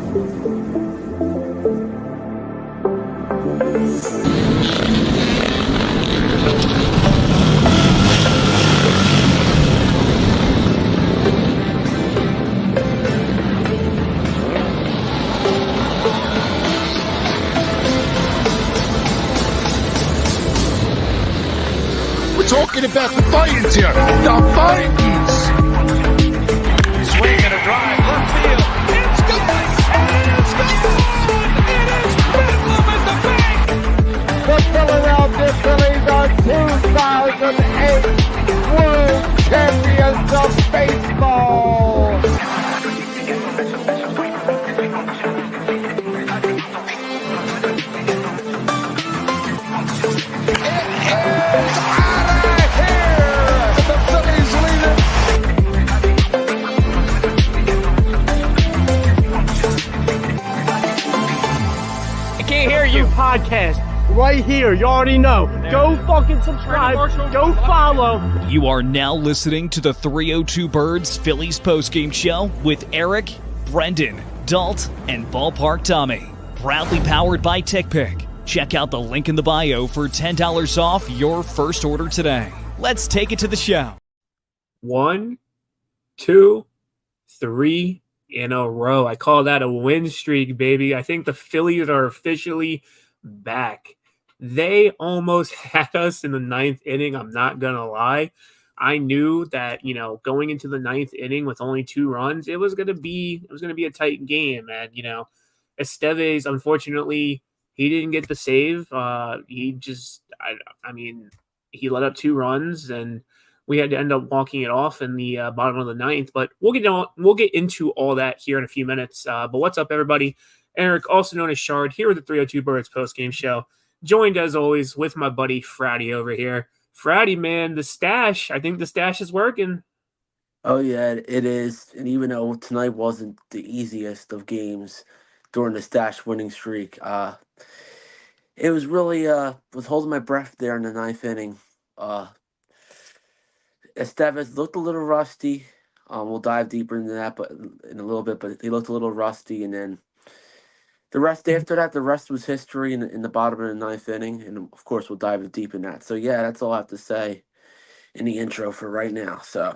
Talking about the Titans here. The Titans. Swing and a drive, left field. It's gone. It's gone. It is bedlam at the bank. The Philadelphia Phillies are 2008 World Champions of Baseball. Podcast right here. You already know. Go fucking subscribe. Go follow. You are now listening to the 302 Birds Phillies postgame show with Eric, Brendan, Dalt, and Ballpark Tommy. Proudly powered by TickPick. Check out the link in the bio for $10 off your first order today. Let's take it to the show. 1, 2, 3 in a row. I call that a win streak, baby. I think the Phillies are officially back. They almost had us in the 9th inning. I'm not going to lie. I knew that, going into the 9th inning with only 2 runs, it was going to be a tight game. And, Esteves, unfortunately, he didn't get the save. He let up 2 runs and we had to end up walking it off in the bottom of the 9th, but we'll get into all that here in a few minutes. But what's up, everybody? Eric, also known as Shard, here with the 302 Birds postgame show, joined as always with my buddy Fratty over here. Fratty, man, the stash. I think the stash is working. Oh yeah, it is. And even though tonight wasn't the easiest of games during the stash winning streak, it was really was holding my breath there in the 9th inning. Esteves looked a little rusty. We'll dive deeper into that, but in a little bit. But he looked a little rusty, and then the rest was history in the bottom of the 9th inning, and of course we'll dive deep in that. So yeah, that's all I have to say in the intro for right now. So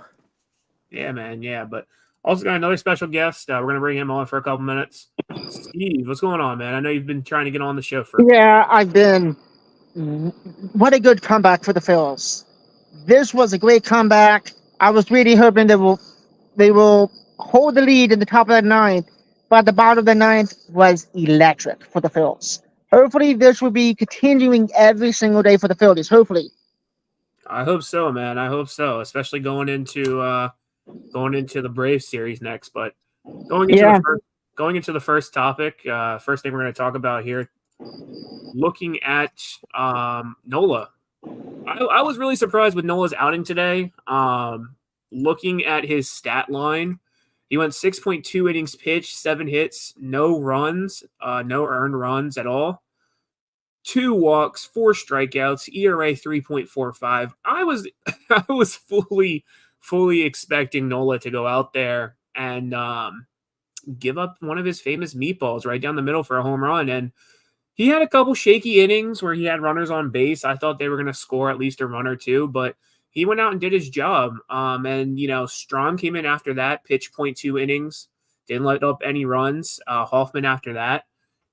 yeah, man, yeah. But also got another special guest. We're gonna bring him on for a couple minutes. Steve, what's going on, man? I know you've been trying to get on the show for. Yeah, I've been. What a good comeback for the Phils. This was a great comeback. I was really hoping they will hold the lead in the top of the 9th, but the bottom of the 9th was electric for the Phils. Hopefully, this will be continuing every single day for the Phillies. Hopefully. I hope so, man. I hope so, especially going into the Braves series next. But going into the first topic, first thing we're going to talk about here, looking at Nola. I was really surprised with Nola's outing today. Looking at his stat line, he went 6.2 innings pitched, 7 hits, no runs, no earned runs at all. 2 walks, 4 strikeouts, ERA 3.45. I was fully expecting Nola to go out there and give up one of his famous meatballs right down the middle for a home run. And he had a couple shaky innings where he had runners on base. I thought they were going to score at least a run or two, but he went out and did his job. And Strahm came in after that, pitched 0.2 innings, didn't let up any runs. Hoffman after that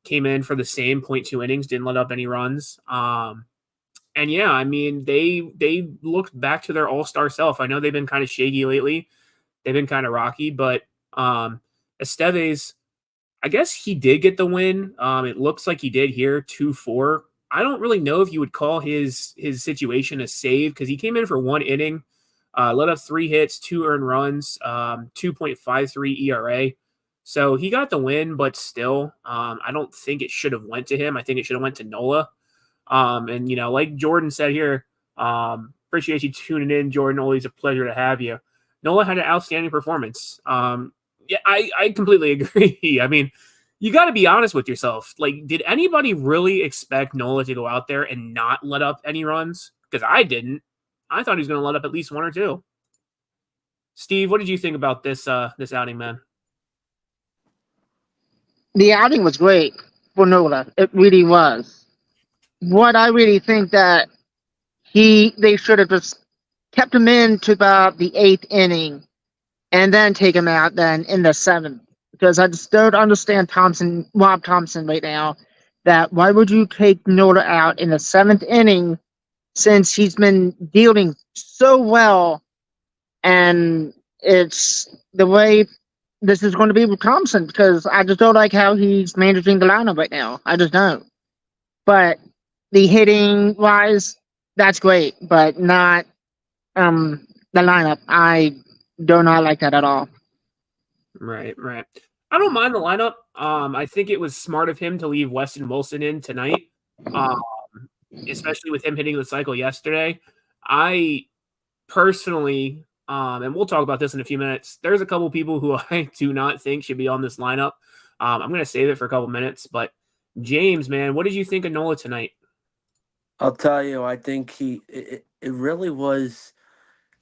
came in for the same 0.2 innings, didn't let up any runs. And yeah, I mean, they looked back to their all-star self. I know they've been kind of shaky lately. They've been kind of rocky, but Esteves, I guess he did get the win. It looks like he did here, 2-4. I don't really know if you would call his situation a save because he came in for 1 inning, let up 3 hits, 2 earned runs, 2.53 ERA. So he got the win, but still, I don't think it should have went to him. I think it should have went to Nola. And, like Jordan said here, appreciate you tuning in, Jordan. Always a pleasure to have you. Nola had an outstanding performance. Yeah, I completely agree. I mean, you got to be honest with yourself. Like, did anybody really expect Nola to go out there and not let up any runs? Because I didn't. I thought he was going to let up at least 1 or 2. Steve, what did you think about this outing, man? the outing was great for Nola. It really was. What I really think that they should have just kept him in to about the 8th inning and then take him out then in the 7th. Because I just don't understand Rob Thompson right now. That why would you take Nola out in the 7th inning since he's been dealing so well, and it's the way this is going to be with Thompson, because I just don't like how he's managing the lineup right now. I just don't. But the hitting wise, that's great, but not the lineup. I do not like that at all. Right. I don't mind the lineup. I think it was smart of him to leave Weston Wilson in tonight, especially with him hitting the cycle yesterday. I personally, and we'll talk about this in a few minutes, there's a couple people who I do not think should be on this lineup. I'm going to save it for a couple minutes, but James, man, what did you think of Nola tonight? I'll tell you, I think it really was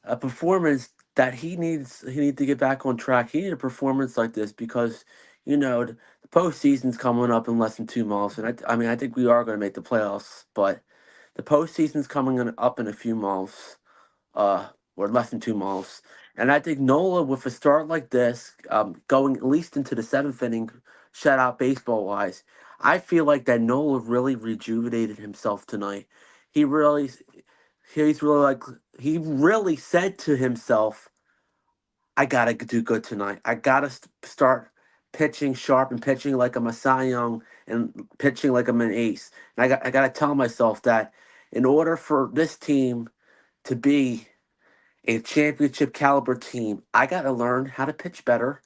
a performance that he needs to get back on track. He needed a performance like this because, the postseason's coming up in less than 2 months. And I think we are going to make the playoffs, but the postseason's coming up in a few months, or less than 2 months. And I think Nola, with a start like this, going at least into the 7th inning, shutout baseball-wise, I feel like that Nola really rejuvenated himself tonight. He really said to himself, I gotta do good tonight. I gotta start pitching sharp and pitching like I'm a Cy Young and pitching like I'm an ace. And I gotta tell myself that in order for this team to be a championship caliber team, I gotta learn how to pitch better,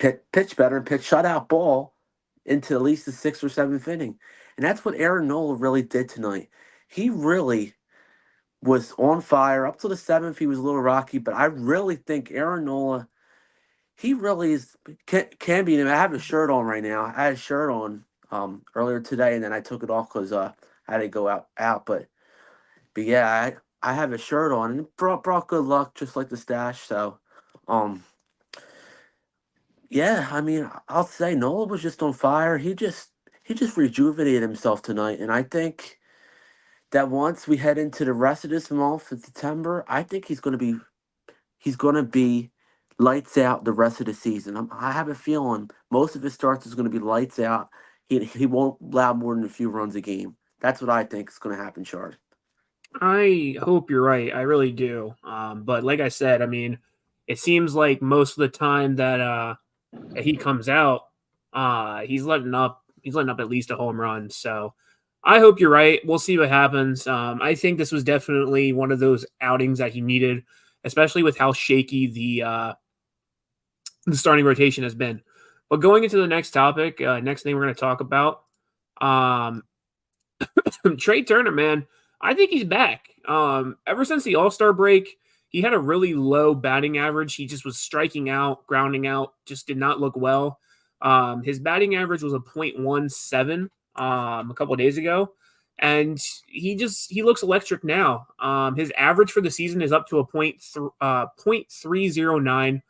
and pitch shutout ball into at least the 6th or 7th inning. And that's what Aaron Nola really did tonight. He really was on fire. Up to the 7th, he was a little rocky, but I really think Aaron Nola, he really can be. I have a shirt on right now. I had a shirt on earlier today, and then I took it off because I had to go out. But yeah, I have a shirt on, and it brought good luck, just like the stash. So, yeah, I'll say Nola was just on fire. He just rejuvenated himself tonight, and I think that once we head into the rest of this month in September, I think he's going to be lights out the rest of the season. I have a feeling most of his starts is going to be lights out. He won't allow more than a few runs a game. That's what I think is going to happen, Shard. I hope you're right. I really do. But like I said, it seems like most of the time that he comes out, he's letting up at least a home run. So I hope you're right. We'll see what happens. I think this was definitely one of those outings that he needed, especially with how shaky the starting rotation has been. But going into the next topic, next thing we're going to talk about, Trea Turner, man, I think he's back. Ever since the All-Star break, he had a really low batting average. He just was striking out, grounding out, just did not look well. His batting average was a .17 a couple of days ago, and he looks electric now. His average for the season is up to a .309.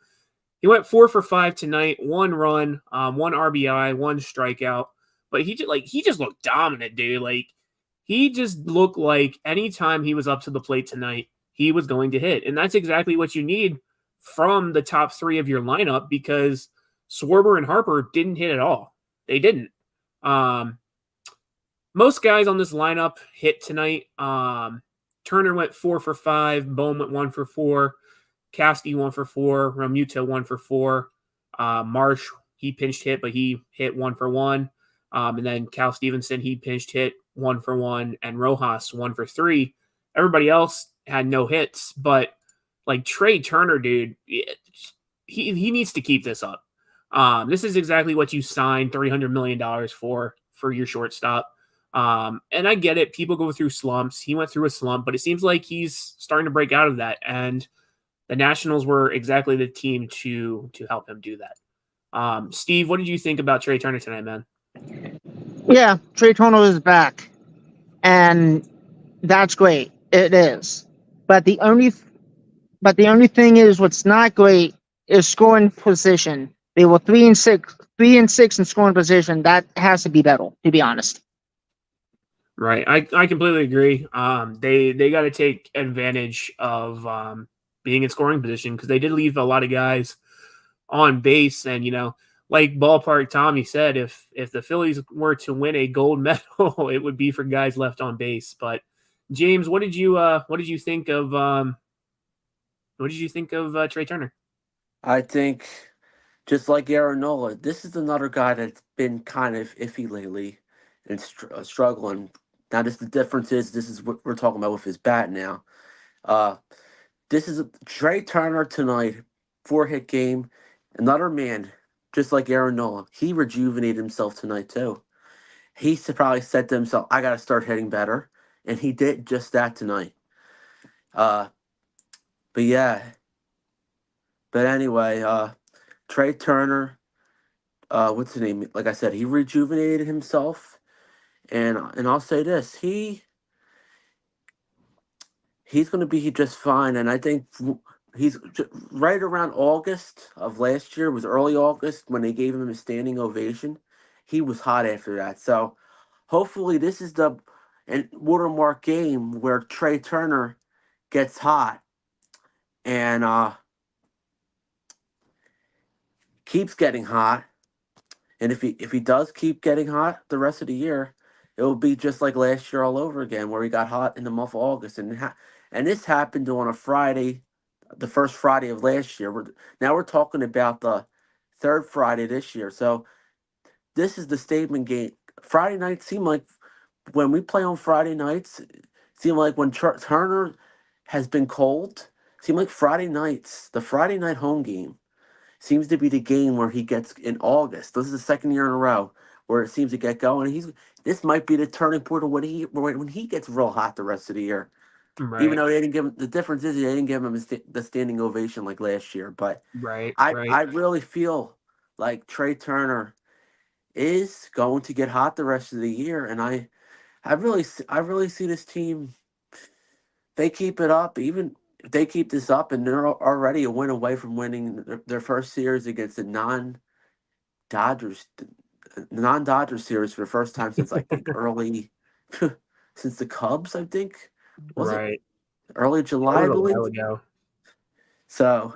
He went 4 for 5 tonight, 1 run, 1 RBI, 1 strikeout. But he just looked dominant, dude. Like, he just looked like anytime he was up to the plate tonight, he was going to hit. And that's exactly what you need from the top 3 of your lineup, because Schwarber and Harper didn't hit at all. They didn't. Most guys on this lineup hit tonight. Turner went 4 for 5. Bohm went 1 for 4. Casti 1 for 4. Realmuto 1 for 4. Marsh, he pinched hit, but he hit 1 for 1. And then Cal Stevenson, he pinched hit 1 for 1. And Rojas 1 for 3. Everybody else had no hits. But like Trea Turner, dude, he needs to keep this up. This is exactly what you signed $300 million for your shortstop. And I get it. People go through slumps. He went through a slump, but it seems like he's starting to break out of that. And the Nationals were exactly the team to help him do that. Steve, what did you think about Trea Turner tonight, man? Yeah, Trea Turner is back, and that's great. It is. But the only thing is, what's not great is scoring position. They were 3 and 6 3 and 6 in scoring position. That has to be better, to be honest. Right. I completely agree. They got to take advantage of being in scoring position because they did leave a lot of guys on base. And, like ballpark Tommy said, if the Phillies were to win a gold medal, it would be for guys left on base. But James, what did you think of Trea Turner? I think, just like Aaron Nola, this is another guy that's been kind of iffy lately and struggling. Now, the difference is this is what we're talking about with his bat now. This is Trea Turner tonight, 4-hit game. Another man, just like Aaron Nola, he rejuvenated himself tonight too. He probably said to himself, "I got to start hitting better," and he did just that tonight. But yeah. But anyway, Trea Turner, what's his name? Like I said, he rejuvenated himself, and I'll say this: he's going to be just fine. And I think he's right around August of last year. It was early August when they gave him a standing ovation. He was hot after that. So hopefully this is the watermark game where Trea Turner gets hot and keeps getting hot. And if he does keep getting hot the rest of the year, it will be just like last year all over again, where he got hot in the month of August. And this happened on a Friday, the first Friday of last year. Now we're talking about the third Friday this year. So this is the statement game. Friday nights seem like when we play on Friday nights, seem like when Turner has been cold, seem like Friday nights, the Friday night home game, seems to be the game where he gets in August. This is the second year in a row where it seems to get going. This might be the turning point of when he gets real hot the rest of the year. Right. Even though they didn't give him, the difference is they didn't give him the standing ovation like last year. But I really feel like Trea Turner is going to get hot the rest of the year, and I really see this team. They keep it up, even if they keep this up, and they're already a win away from winning their first series against the non-Dodgers series for the first time since I think early since the Cubs, I think. Was it early July, I believe? So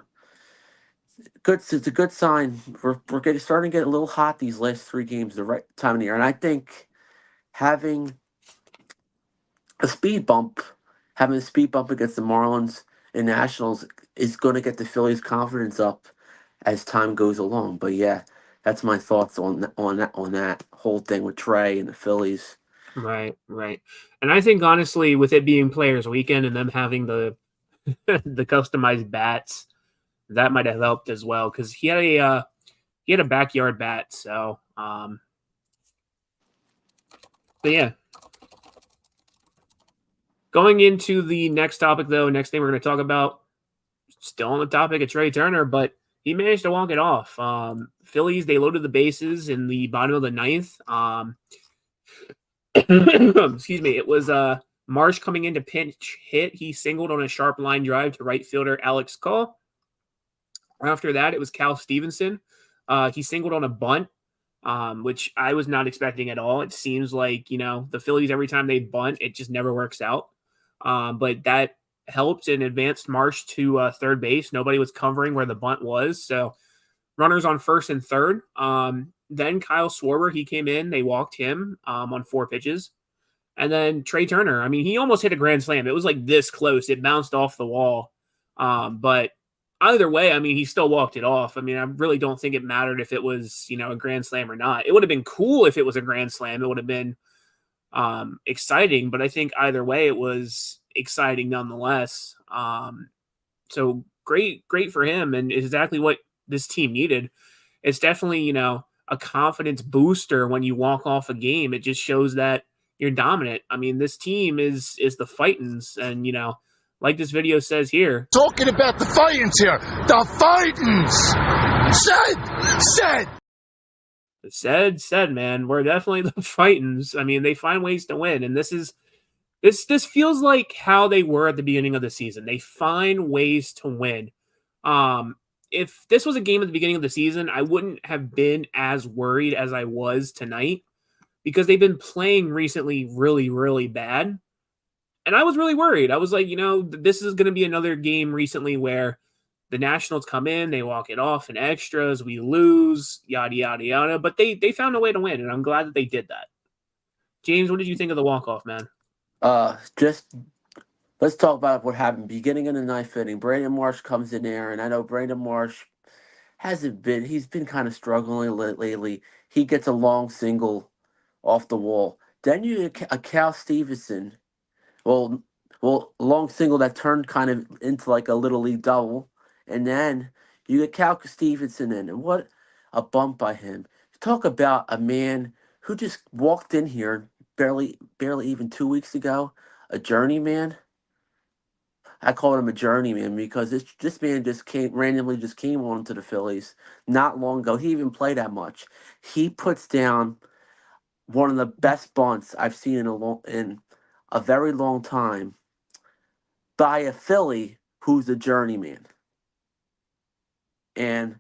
good. It's a good sign. We're starting to get a little hot these last 3 games, the right time of the year, and I think having a speed bump against the Marlins and Nationals is going to get the Phillies' confidence up as time goes along. But yeah, that's my thoughts on that whole thing with Trea and the Phillies. Right. And I think honestly, with it being Players Weekend and them having the the customized bats, that might have helped as well because he had a backyard bat. So, but yeah. Going into the next topic, though, next thing we're going to talk about, still on the topic of Trea Turner, but he managed to walk it off. Phillies, they loaded the bases in the bottom of the 9th. Excuse me. It was Marsh coming in to pinch hit. He singled on a sharp line drive to right fielder Alex Cole. After that, it was Cal Stevenson. He singled on a bunt, which I was not expecting at all. It seems like, the Phillies, every time they bunt, it just never works out. But that helped and advanced Marsh to third base. Nobody was covering where the bunt was. So runners on first and third. Then Kyle Schwarber, he came in. They walked him on 4 pitches. And then Trea Turner, I mean, he almost hit a grand slam. It was like this close. It bounced off the wall. But either way, I mean, he still walked it off. I mean, I really don't think it mattered if it was, a grand slam or not. It would have been cool if it was a grand slam. It would have been exciting, but I think either way it was exciting nonetheless. So great for him, and exactly what this team needed. It's definitely, a confidence booster when you walk off a game. It just shows that you're dominant. I mean, this team is the Fightins, and like this video says here. Talking about the Fightins here. The Fightins! Said, man. We're definitely the Fightins. I mean, they find ways to win, and this feels like how they were at the beginning of the season. They find ways to win. if this was a game at the beginning of the season, I wouldn't have been as worried as I was tonight because they've been playing recently really, really bad. And I was really worried. I was like, this is going to be another game recently where the Nationals come in, they walk it off in extras, we lose, yada, yada, yada. But they found a way to win, and I'm glad that they did that. James, what did you think of the walk-off, man? Just let's talk about what happened. Beginning in the ninth inning, Brandon Marsh comes in there, and I know Brandon Marsh he's been kind of struggling lately. He gets a long single off the wall. Then you get a Cal Stevenson, well, long single that turned kind of into like a little league double, and then you get Cal Stevenson in, and what a bump by him. Talk about a man who just walked in here barely even 2 weeks ago, a journeyman. I call him a journeyman because this man just randomly came on to the Phillies not long ago. He even played that much. He puts down one of the best bunts I've seen in a very long time by a Philly who's a journeyman. And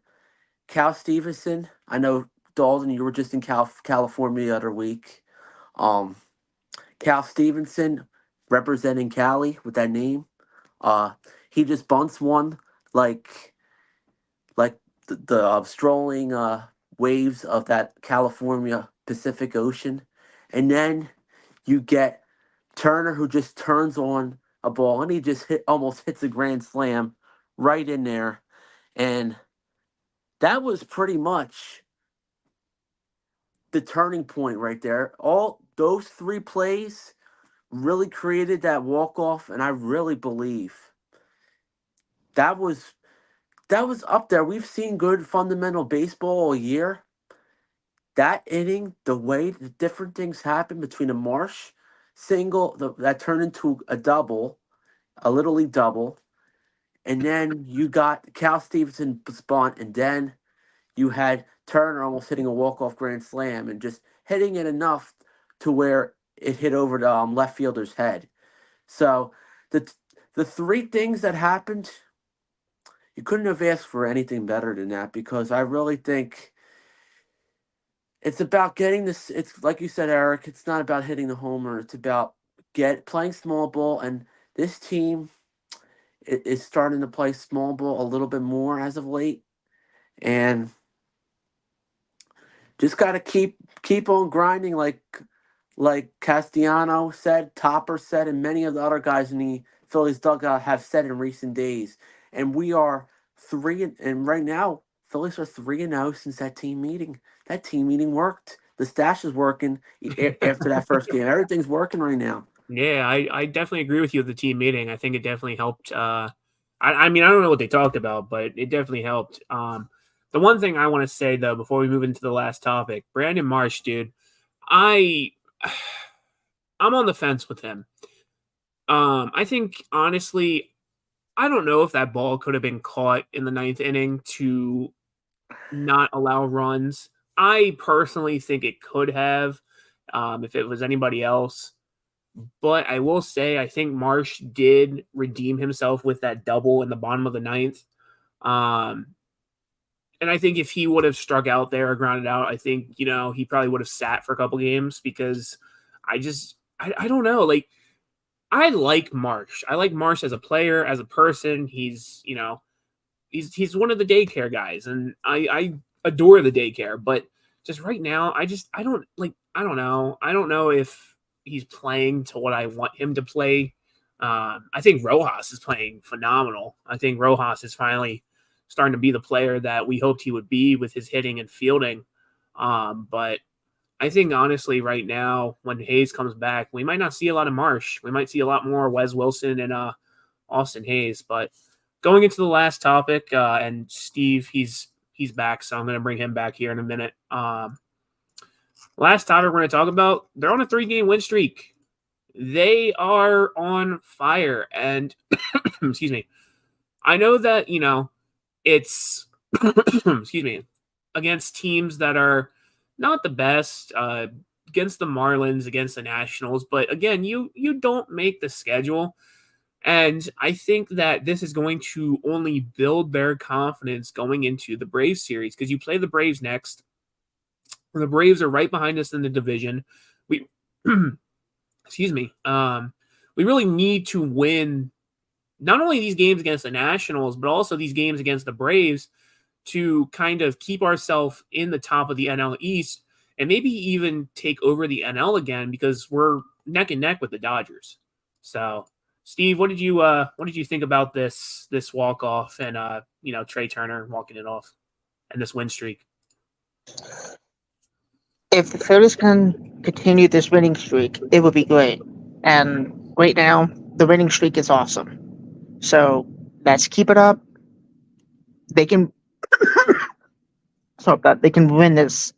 Cal Stevenson, I know Dalton, you were just in California the other week. Cal Stevenson representing Cali with that name. He just bunts one like the strolling waves of that California Pacific Ocean, and then you get Turner who just turns on a ball and he just almost hits a grand slam right in there, and that was pretty much the turning point right there. All those three plays really created that walk off, and I really believe that was up there. We've seen good fundamental baseball all year. That inning, the way the different things happened between a Marsh single that turned into a double, a little league double, and then you got Cal Stevenson bunt, and then you had Turner almost hitting a walk-off grand slam and just hitting it enough to where it hit over the left fielder's head. So the three things that happened, you couldn't have asked for anything better than that, because I really think it's about getting this. It's like you said, Eric, it's not about hitting the homer. It's about playing small ball, and this team is starting to play small ball a little bit more as of late, and just got to keep on grinding, like Castellano said, Topper said, and many of the other guys in the Phillies dugout have said in recent days. And we are and right now Phillies are 3-0 since that team meeting. That team meeting worked. The stash is working after that first game. Everything's working right now. Yeah, I definitely agree with you with the team meeting. I think it definitely helped. I mean, I don't know what they talked about, but it definitely helped. The one thing I want to say, though, before we move into the last topic, Brandon Marsh, dude, I'm on the fence with him. I think, honestly, I don't know if that ball could have been caught in the ninth inning to not allow runs. I personally think it could have if it was anybody else. But I will say, I think Marsh did redeem himself with that double in the bottom of the ninth. And I think if he would have struck out there or grounded out, I think, he probably would have sat for a couple games, because I don't know. Like, I like Marsh. I like Marsh as a player, as a person. He's he's one of the daycare guys, and I adore the daycare. But just right now, I don't know. I don't know if he's playing to what I want him to play. I think Rojas is playing phenomenal. I think Rojas is finally starting to be the player that we hoped he would be with his hitting and fielding. But I think, honestly, right now, when Hayes comes back, we might not see a lot of Marsh. We might see a lot more Wes Wilson and Austin Hayes. But going into the last topic, and Steve, he's back, so I'm going to bring him back here in a minute. Last topic we're going to talk about, they're on a 3-game win streak. They are on fire. And, excuse me, I know that, it's, excuse me, against teams that are not the best, against the Marlins, against the Nationals. But, again, you don't make the schedule And I think that this is going to only build their confidence going into the Braves series, because you play the Braves next. The Braves are right behind us in the division. We, excuse me, we really need to win not only these games against the Nationals, but also these games against the Braves to kind of keep ourselves in the top of the NL East and maybe even take over the NL again, because we're neck and neck with the Dodgers. So, Steve, what did you think about this walk off and Trea Turner walking it off and this win streak? If the Phillies can continue this winning streak, it would be great. And right now, the winning streak is awesome. So let's keep it up. They can, they can win this,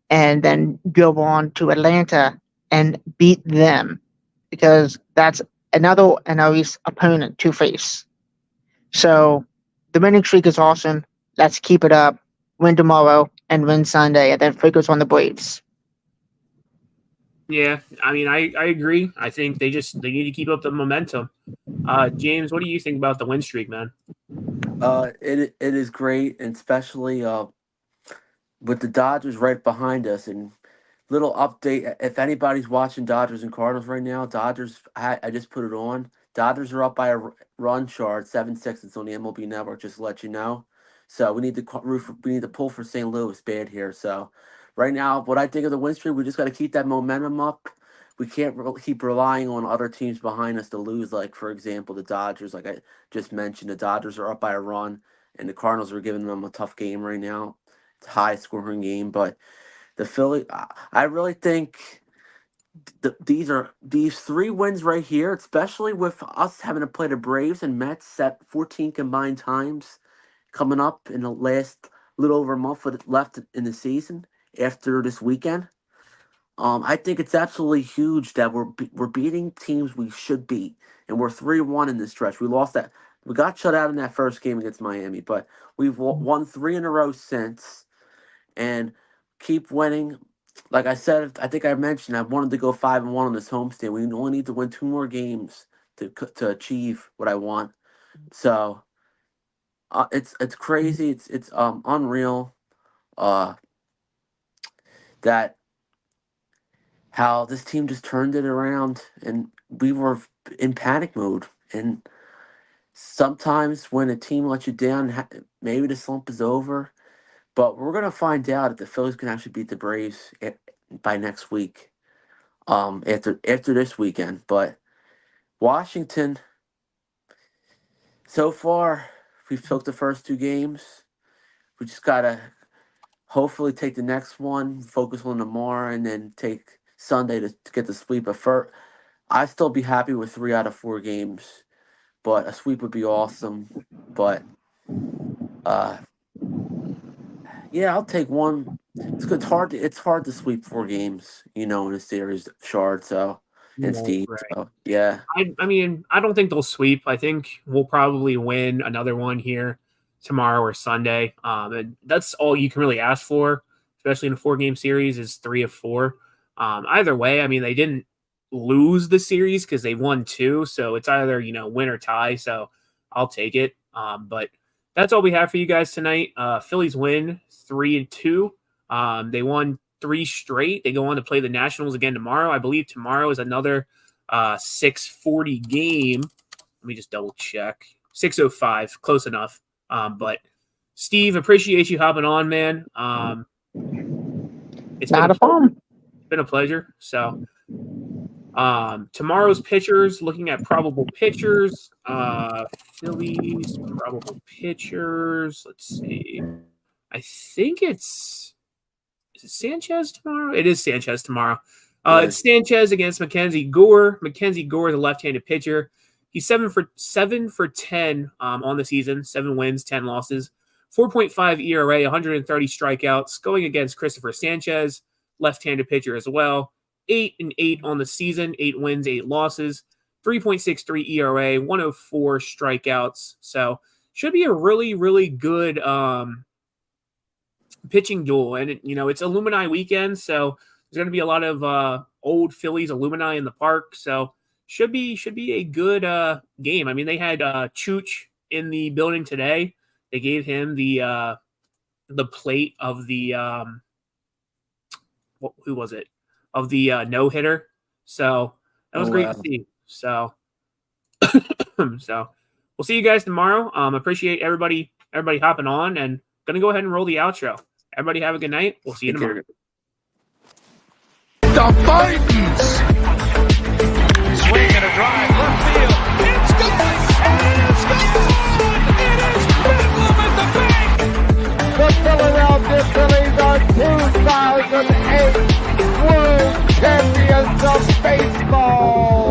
and then go on to Atlanta and beat them, because that's another NL East opponent to face. So the winning streak is awesome. Let's keep it up. Win tomorrow and win Sunday, and then focus on the Braves. Yeah, I mean, I agree. I think they need to keep up the momentum. James, what do you think about the win streak, man? It is great, and especially with the Dodgers right behind us. And little update: if anybody's watching Dodgers and Cardinals right now, I just put it on. Dodgers are up by a run, Shard 7-6. It's on the MLB Network. Just to let you know. So we need to pull for St. Louis bad here. So right now, what I think of the win streak, we just got to keep that momentum up. We can't keep relying on other teams behind us to lose. Like, for example, the Dodgers. Like I just mentioned, the Dodgers are up by a run, and the Cardinals are giving them a tough game right now. It's a high-scoring game, but the Philly, I really think these 3 wins right here, especially with us having to play the Braves and Mets set 14 combined times coming up in the last little over a month left in the season after this weekend. I think it's absolutely huge that we're beating teams we should beat, and we're 3-1 in this stretch. We got shut out in that first game against Miami, but we've won 3 in a row since, and keep winning. Like I said, I think I mentioned I wanted to go 5-1 on this homestand. We only need to win 2 more games to achieve what I want. So it's crazy. It's unreal. That how this team just turned it around, and we were in panic mode. And sometimes when a team lets you down, maybe the slump is over. But we're gonna find out if the Phillies can actually beat the Braves by next week. After this weekend, but Washington. So far, we've took the first 2 games. We just gotta hopefully take the next one, focus on tomorrow, and then take Sunday to get the sweep. But I'd still be happy with 3 out of 4 games, but a sweep would be awesome. But yeah, I'll take one. It's hard to sweep 4 games, in a series, Shard. So and Steve. Right. So yeah. I mean, I don't think they'll sweep. I think we'll probably win another one here tomorrow or Sunday. And that's all you can really ask for, especially in a 4-game series, is 3 of 4. Either way, I mean, they didn't lose the series because they won 2, so it's either win or tie. So I'll take it. But that's all we have for you guys tonight. Phillies win 3-2. They won 3 straight. They go on to play the Nationals again tomorrow. I believe tomorrow is another 6:40 game. Let me just double check. 6:05, close enough. But Steve, appreciate you hopping on, man. It's Not a problem. It's been a pleasure. So tomorrow's pitchers, looking at probable pitchers. Phillies probable pitchers. Let's see. I think is it Sanchez tomorrow? It is Sanchez tomorrow. It's Sanchez against Mackenzie Gore. Mackenzie Gore is a left-handed pitcher. He's 7 for 10 on the season, 7 wins, 10 losses, 4.5 ERA, 130 strikeouts. Going against Christopher Sanchez, left-handed pitcher as well. 8-8 on the season, 8 wins, 8 losses, 3.63 ERA, 104 strikeouts. So should be a really, really good pitching duel. And it's Alumni weekend, so there's going to be a lot of old Phillies alumni in the park. So should be a good game. I mean, they had Chooch in the building today. They gave him the plate of the who was it? Of the no hitter. So that was great to see. So so we'll see you guys tomorrow. Appreciate everybody hopping on, and gonna go ahead and roll the outro. Everybody have a good night. We'll see you tomorrow. The Vikings! Swing and a drive, left field. It's gone! It's gone! It is Bedlam at the bank! The Philadelphia Phillies are 2008 World Champions of Baseball!